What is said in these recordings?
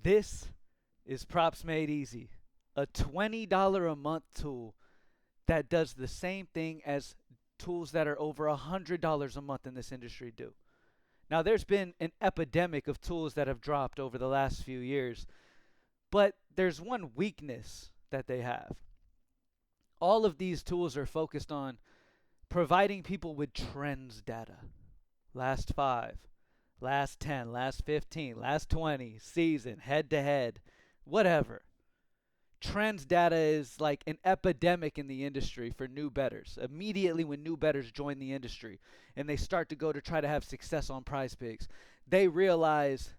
This is Props Made Easy, a $20 a month tool that does the same thing as tools that are over $100 a month in this industry do. Now, there's been an epidemic of tools that have dropped over the last few years, but there's one weakness that they have. All of these tools are focused on providing people with trends data. Last 5, last 10, last 15, last 20, season, head to head, whatever. Trends data is like an epidemic in the industry for new bettors. Immediately when new bettors join the industry and they start to go to try to have success on Prizepicks, they realize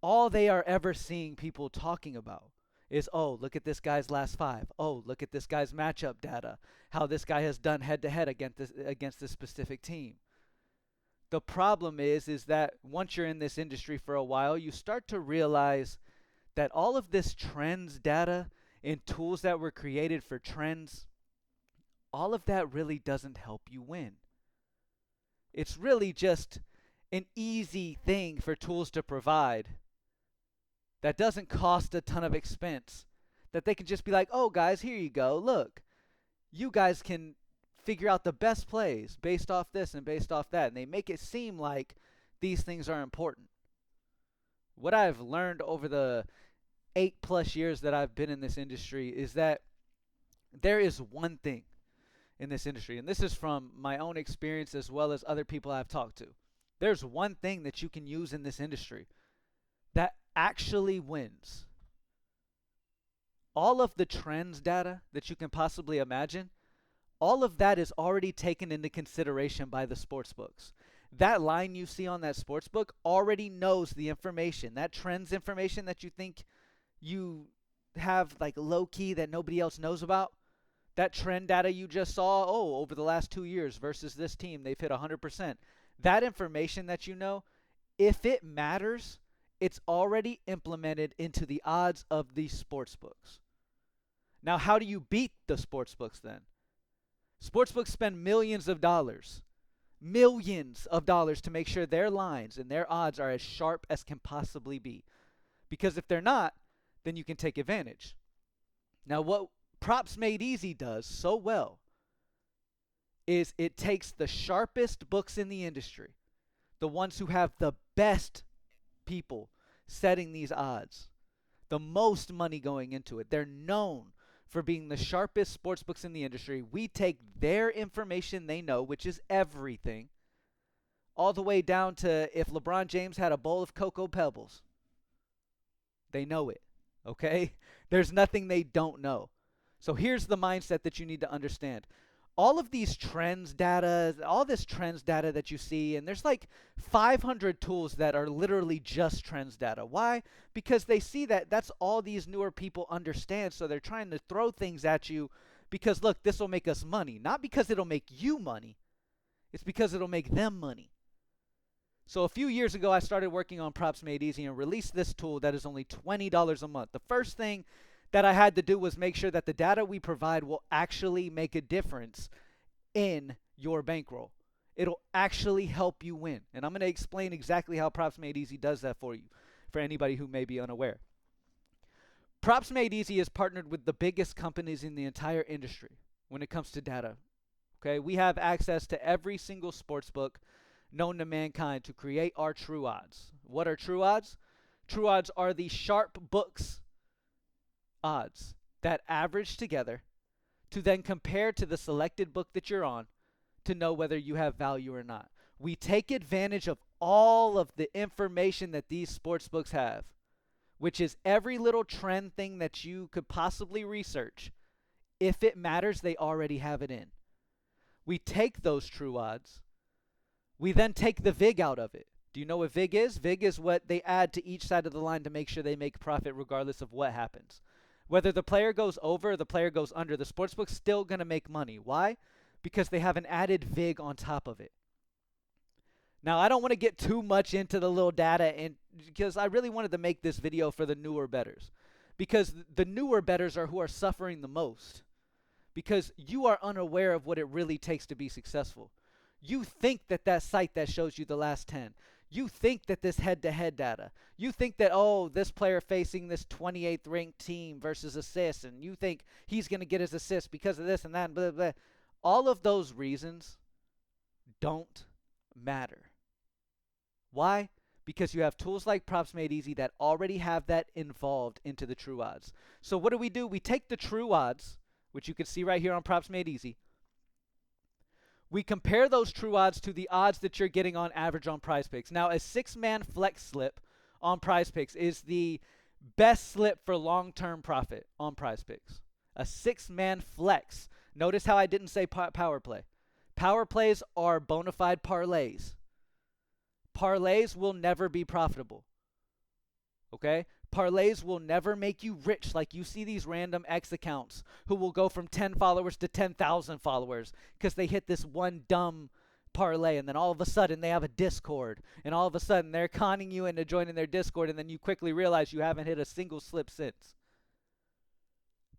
all they are ever seeing people talking about is, oh, look at this guy's last 5. Oh, look at this guy's matchup data. How this guy has done head to head against this specific team. The problem is that once you're in this industry for a while, you start to realize that all of this trends data and tools that were created for trends, all of that really doesn't help you win. It's really just an easy thing for tools to provide that doesn't cost a ton of expense. That they can just be like, oh, guys, here you go. Look, you guys can figure out the best plays based off this and based off that. And they make it seem like these things are important. What I've learned over the 8+ years that I've been in this industry is that there is one thing in this industry, and this is from my own experience as well as other people I've talked to. There's one thing that you can use in this industry that actually wins. All of the trends data that you can possibly imagine, all of that is already taken into consideration by the sports books. That line you see on that sports book already knows the information. That trends information that you think you have like low key that nobody else knows about, that trend data you just saw, oh, over the last 2 years versus this team, they've hit 100%. That information that you know, if it matters, it's already implemented into the odds of these sports books. Now, how do you beat the sports books then? Sportsbooks spend millions of dollars to make sure their lines and their odds are as sharp as can possibly be. Because if they're not, then you can take advantage. Now, what Props Made Easy does so well is it takes the sharpest books in the industry, the ones who have the best people setting these odds, the most money going into it. They're known for being the sharpest sports books in the industry. We take their information they know, which is everything, all the way down to if LeBron James had a bowl of Cocoa Pebbles. They know it, okay? There's nothing they don't know. So here's the mindset that you need to understand. All of these trends data, all this trends data that you see, and there's like 500 tools that are literally just trends data. Why? Because they see that that's all these newer people understand, so they're trying to throw things at you because, look, this will make us money. Not because it'll make you money. It's because it'll make them money. So a few years ago, I started working on Props Made Easy and released this tool that is only $20 a month. The first thing that I had to do was make sure that the data we provide will actually make a difference in your bankroll. It'll actually help you win. And I'm going to explain exactly how Props Made Easy does that for you, for anybody who may be unaware. Props Made Easy is partnered with the biggest companies in the entire industry when it comes to data. Okay, we have access to every single sports book known to mankind to create our true odds. What are true odds? True odds are the sharp books odds that average together to then compare to the selected book that you're on to know whether you have value or not. We take advantage of all of the information that these sports books have, which is every little trend thing that you could possibly research. If it matters, they already have it in. We take those true odds. We then take the VIG out of it. Do you know what VIG is? VIG is what they add to each side of the line to make sure they make profit regardless of what happens. Whether the player goes over or the player goes under, the sportsbook's still going to make money. Why? Because they have an added VIG on top of it. Now, I don't want to get too much into the little data because I really wanted to make this video for the newer bettors. Because the newer bettors are who are suffering the most. Because you are unaware of what it really takes to be successful. You think that site that shows you the last 10, You think that this head-to-head data, you think that, oh, this player facing this 28th ranked team versus assists, and you think he's going to get his assist because of this and that, and blah, blah, blah. All of those reasons don't matter. Why? Because you have tools like Props Made Easy that already have that involved into the true odds. So what do? We take the true odds, which you can see right here on Props Made Easy. We compare those true odds to the odds that you're getting on average on Prizepicks. Now, a 6-man flex slip on Prizepicks is the best slip for long-term profit on Prizepicks. A 6-man flex. Notice how I didn't say power play. Power plays are bona fide parlays. Parlays will never be profitable. Okay? Parlays will never make you rich like you see these random X accounts who will go from 10 followers to 10,000 followers because they hit this one dumb parlay, and then all of a sudden they have a Discord, and all of a sudden they're conning you into joining their Discord, and then you quickly realize you haven't hit a single slip since.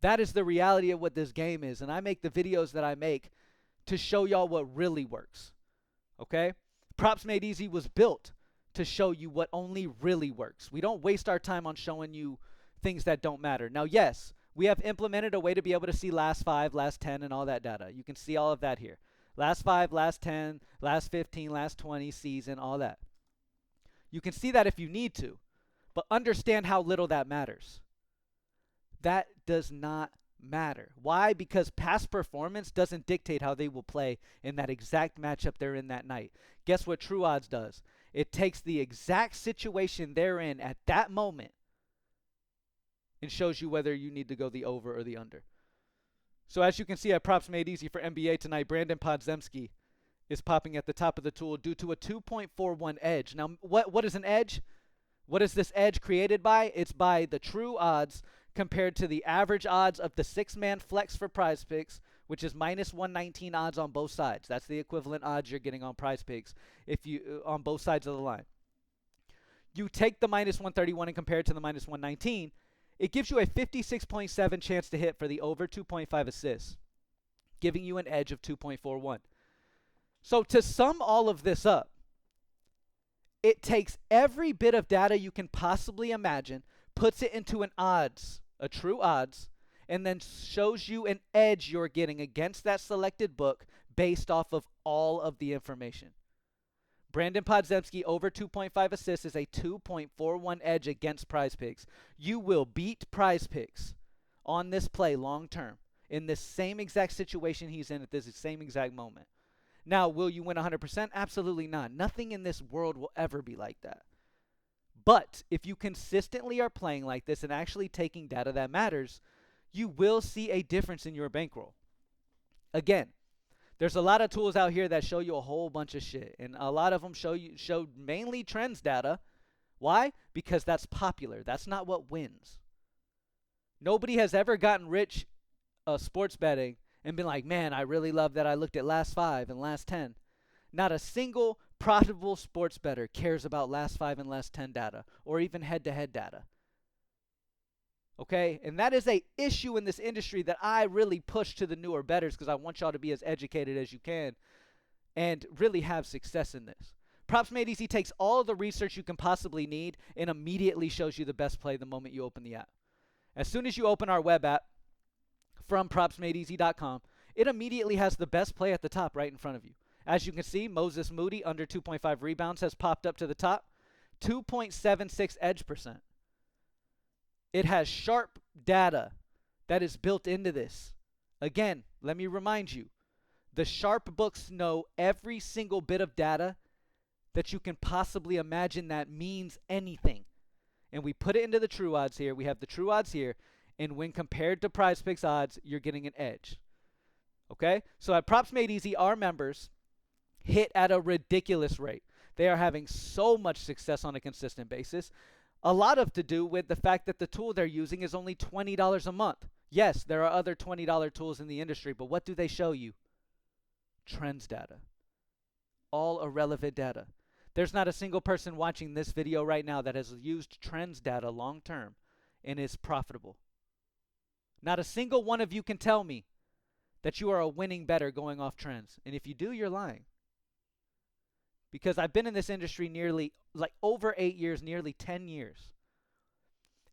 That is the reality of what this game is, and I make the videos that I make to show y'all what really works. Okay? Props Made Easy was built to show you what only really works. We don't waste our time on showing you things that don't matter. Now, yes, we have implemented a way to be able to see last 5, last 10, and all that data. You can see all of that here. Last 5, last 10, last 15, last 20, season, all that. You can see that if you need to, but understand how little that matters. That does not matter. Why? Because past performance doesn't dictate how they will play in that exact matchup they're in that night. Guess what True Odds does? It takes the exact situation they're in at that moment and shows you whether you need to go the over or the under. So as you can see at Props Made Easy for NBA tonight, Brandon Podziemski is popping at the top of the tool due to a 2.41 edge. Now, what is an edge? What is this edge created by? It's by the true odds compared to the average odds of the 6-man flex for Prizepicks, which is minus 119 odds on both sides. That's the equivalent odds you're getting on Prizepicks if you on both sides of the line. You take the minus 131 and compare it to the minus 119, it gives you a 56.7 chance to hit for the over 2.5 assists, giving you an edge of 2.41. So to sum all of this up, it takes every bit of data you can possibly imagine, puts it into an odds, a true odds, and then shows you an edge you're getting against that selected book based off of all of the information. Brandon Podziemski over 2.5 assists is a 2.41 edge against Prizepicks. You will beat Prizepicks on this play long term in this same exact situation he's in at this same exact moment. Now, will you win 100%? Absolutely not. Nothing in this world will ever be like that. But if you consistently are playing like this and actually taking data that matters, you will see a difference in your bankroll. Again, there's a lot of tools out here that show you a whole bunch of shit, and a lot of them show mainly trends data. Why? Because that's popular. That's not what wins. Nobody has ever gotten rich sports betting and been like, man, I really love that I looked at last 5 and last 10. Not a single profitable sports bettor cares about last 5 and last 10 data or even head-to-head data. Okay? And that is a issue in this industry that I really push to the newer bettors because I want y'all to be as educated as you can and really have success in this. Props Made Easy takes all of the research you can possibly need and immediately shows you the best play the moment you open the app. As soon as you open our web app from propsmadeeasy.com, it immediately has the best play at the top right in front of you. As you can see, Moses Moody under 2.5 rebounds has popped up to the top, 2.76 edge percent. It has sharp data that is built into this. Again, let me remind you, the sharp books know every single bit of data that you can possibly imagine that means anything. And we put it into the true odds here. We have the true odds here. And when compared to Prizepicks odds, you're getting an edge. Okay? So at Props Made Easy, our members hit at a ridiculous rate. They are having so much success on a consistent basis. A lot of to do with the fact that the tool they're using is only $20 a month. Yes, there are other $20 tools in the industry, but what do they show you? Trends data. All irrelevant data. There's not a single person watching this video right now that has used trends data long term and is profitable. Not a single one of you can tell me that you are a winning bettor going off trends. And if you do, you're lying. because I've been in this industry nearly like over 8 years, nearly 10 years.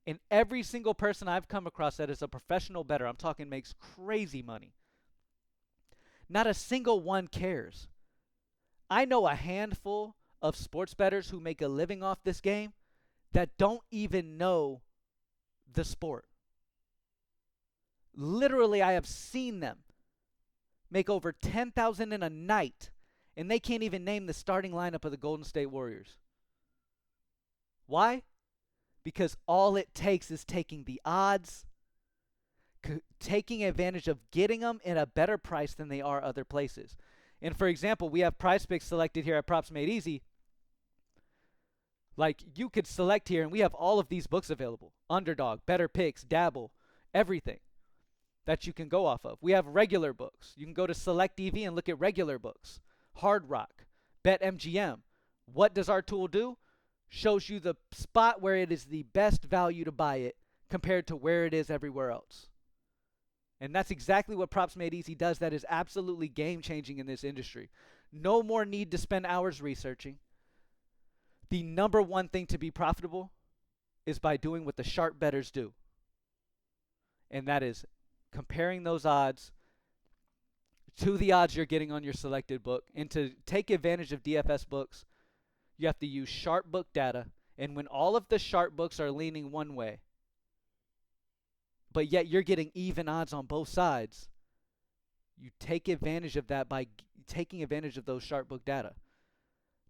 And every single person I've come across that is a professional bettor, I'm talking makes crazy money, not a single one cares. I know a handful of sports bettors who make a living off this game that don't even know the sport. Literally, I have seen them make over 10,000 in a night, and they can't even name the starting lineup of the Golden State Warriors. Why? Because all it takes is taking the odds, taking advantage of getting them in a better price than they are other places. And for example, we have Prizepicks selected here at Props Made Easy. Like, you could select here, and we have all of these books available. Underdog, Better Picks, Dabble, everything that you can go off of. We have regular books. You can go to Select EV and look at regular books. Hard Rock, Bet MGM. What does our tool do? Shows you the spot where it is the best value to buy it compared to where it is everywhere else. And that's exactly what Props Made Easy does. That is absolutely game-changing in this industry. No more need to spend hours researching. The number one thing to be profitable is by doing what the sharp bettors do. And that is comparing those odds to the odds you're getting on your selected book. And to take advantage of DFS books, you have to use sharp book data. And when all of the sharp books are leaning one way, but yet you're getting even odds on both sides, you take advantage of that by taking advantage of those sharp book data.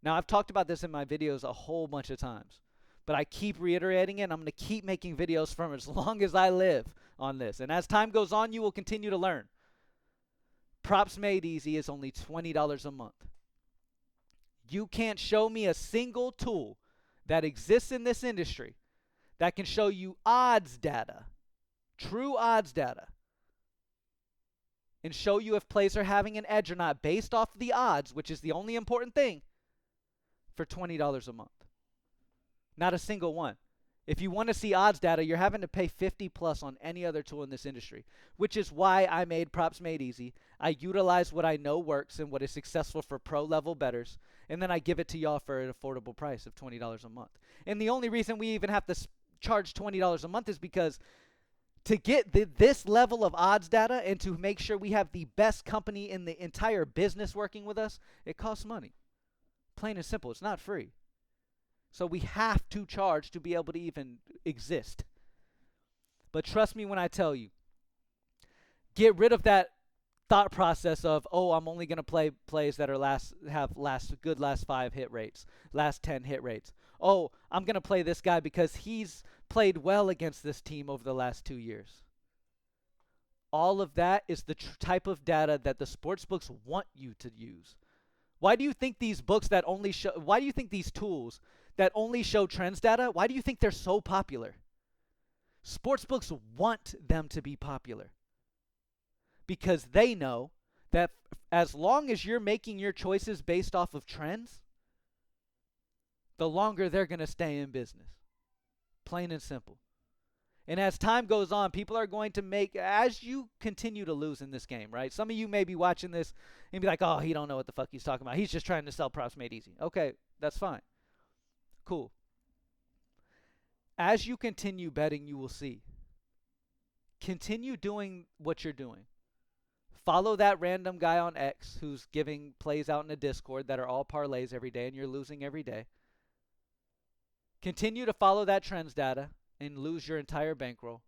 Now, I've talked about this in my videos a whole bunch of times, but I keep reiterating it, and I'm going to keep making videos from as long as I live on this. And as time goes on, you will continue to learn. Props Made Easy is only $20 a month. You can't show me a single tool that exists in this industry that can show you odds data, true odds data, and show you if plays are having an edge or not based off the odds, which is the only important thing, for $20 a month. Not a single one. If you want to see odds data, you're having to pay 50 plus on any other tool in this industry, which is why I made Props Made Easy. I utilize what I know works and what is successful for pro level bettors, and then I give it to y'all for an affordable price of $20 a month. And the only reason we even have to charge $20 a month is because to get this level of odds data and to make sure we have the best company in the entire business working with us, it costs money. Plain and simple. It's not free. So we have to charge to be able to even exist. But trust me when I tell you, get rid of that thought process of, oh, I'm only going to play plays that are have good last 5 hit rates, last 10 hit rates. Oh, I'm going to play this guy because he's played well against this team over the last 2 years. All of that is the type of data that the sportsbooks want you to use. Why do you think these books that only show, why do you think these tools that only show trends data, why do you think they're so popular? Sportsbooks want them to be popular because they know that as long as you're making your choices based off of trends, the longer they're going to stay in business. Plain and simple. And as time goes on, people are going to make, as you continue to lose in this game, right? Some of you may be watching this and be like, oh, he don't know what the fuck he's talking about. He's just trying to sell Props Made Easy. Okay, that's fine. Cool. As you continue betting, you will see. Continue doing what you're doing. Follow that random guy on X who's giving plays out in a Discord that are all parlays every day and you're losing every day. Continue to follow that trends data and lose your entire bankroll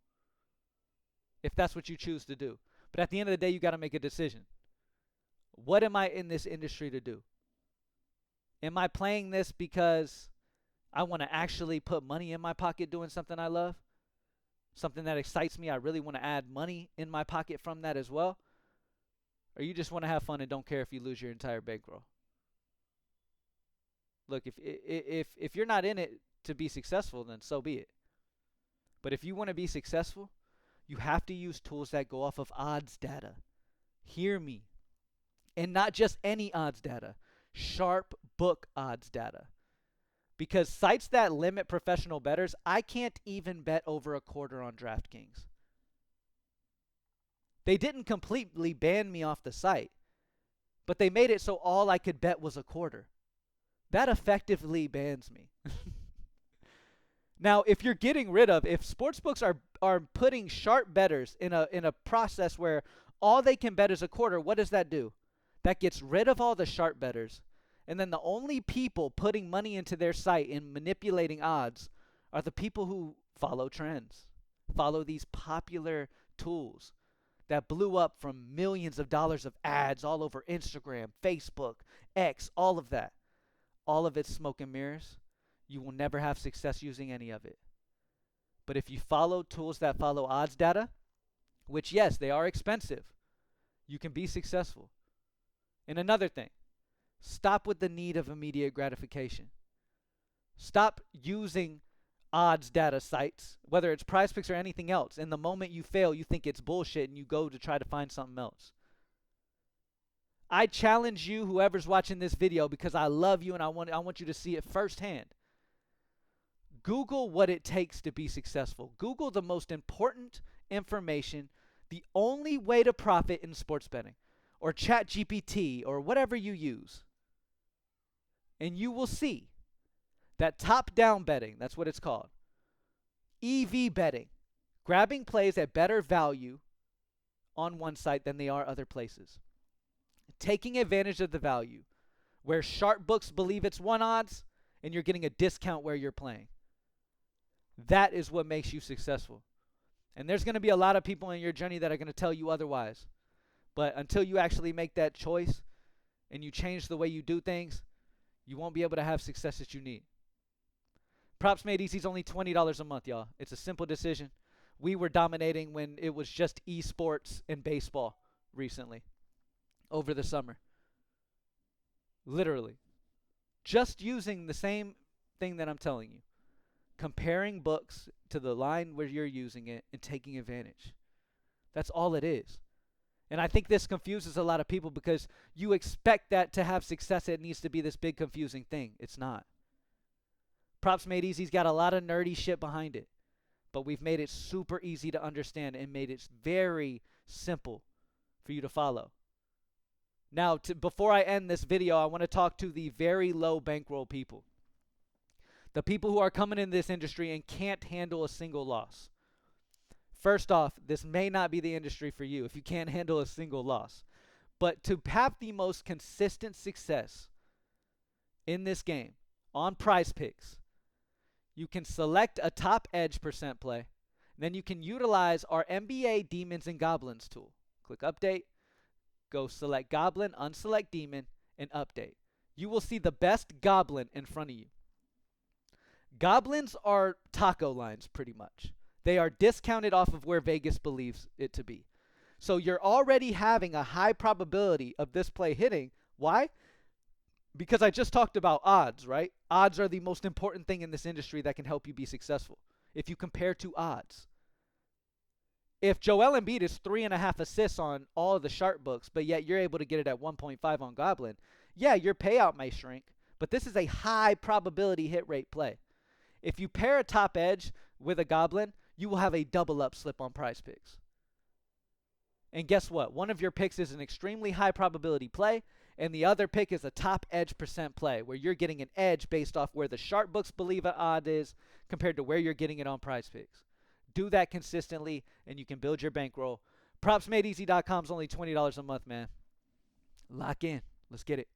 if that's what you choose to do. But at the end of the day, you got to make a decision. What am I in this industry to do? Am I playing this because I want to actually put money in my pocket doing something I love? Something that excites me. I really want to add money in my pocket from that as well. Or you just want to have fun and don't care if you lose your entire bankroll. Look, if you're not in it to be successful, then so be it. But if you want to be successful, you have to use tools that go off of odds data. Hear me. And not just any odds data. Sharp book odds data. Because sites that limit professional bettors, I can't even bet over a quarter on DraftKings. They didn't completely ban me off the site, but they made it so all I could bet was a quarter. that effectively bans me. Now, if you're getting rid of, if sportsbooks are putting sharp bettors in a process where all they can bet is a quarter, what does that do? That gets rid of all the sharp bettors, and then the only people putting money into their site and manipulating odds are the people who follow trends, follow these popular tools that blew up from millions of dollars of ads all over Instagram, Facebook, X, all of that. All of it's smoke and mirrors. You will never have success using any of it. But if you follow tools that follow odds data, which yes, they are expensive, you can be successful. And another thing, stop with the need of immediate gratification. Stop using odds data sites, whether it's Prizepicks or anything else, and the moment you fail, you think it's bullshit and you go to try to find something else. I challenge you, whoever's watching this video, because I love you and I want you to see it firsthand. Google what it takes to be successful. Google the most important information, the only way to profit in sports betting, or ChatGPT, or whatever you use. And you will see that top-down betting, that's what it's called, EV betting, grabbing plays at better value on one site than they are other places. Taking advantage of the value, where sharp books believe it's one odds, and you're getting a discount where you're playing. That is what makes you successful. And there's going to be a lot of people in your journey that are going to tell you otherwise. But until you actually make that choice and you change the way you do things, you won't be able to have success that you need. Props Made Easy is only $20 a month, y'all. It's a simple decision. We were dominating when it was just esports and baseball recently, over the summer. Literally. Just using the same thing that I'm telling you. Comparing books to the line where you're using it and taking advantage. That's all it is. And I think this confuses a lot of people because you expect that to have success, it needs to be this big confusing thing. It's not. Props Made Easy's got a lot of nerdy shit behind it, but we've made it super easy to understand and made it very simple for you to follow. Now, before I end this video, I want to talk to the very low bankroll people. The people who are coming in this industry and can't handle a single loss. First off, this may not be the industry for you if you can't handle a single loss. But to have the most consistent success in this game on Prizepicks, you can select a top edge percent play. Then you can utilize our NBA Demons and Goblins tool. Click Update. Go select Goblin, unselect Demon, and Update. You will see the best Goblin in front of you. Goblins are taco lines, pretty much. They are discounted off of where Vegas believes it to be. So you're already having a high probability of this play hitting. Why? Because I just talked about odds, right? Odds are the most important thing in this industry that can help you be successful. If you compare to odds. If Joel Embiid is 3.5 assists on all of the sharp books, but yet you're able to get it at 1.5 on Goblin, yeah, your payout may shrink, but this is a high probability hit rate play. If you pair a top edge with a Goblin, you will have a double up slip on Prizepicks. And guess what? One of your picks is an extremely high probability play, and the other pick is a top edge percent play, where you're getting an edge based off where the sharp books believe an odd is compared to where you're getting it on Prizepicks. Do that consistently, and you can build your bankroll. PropsMadeEasy.com is only $20 a month, man. Lock in. Let's get it.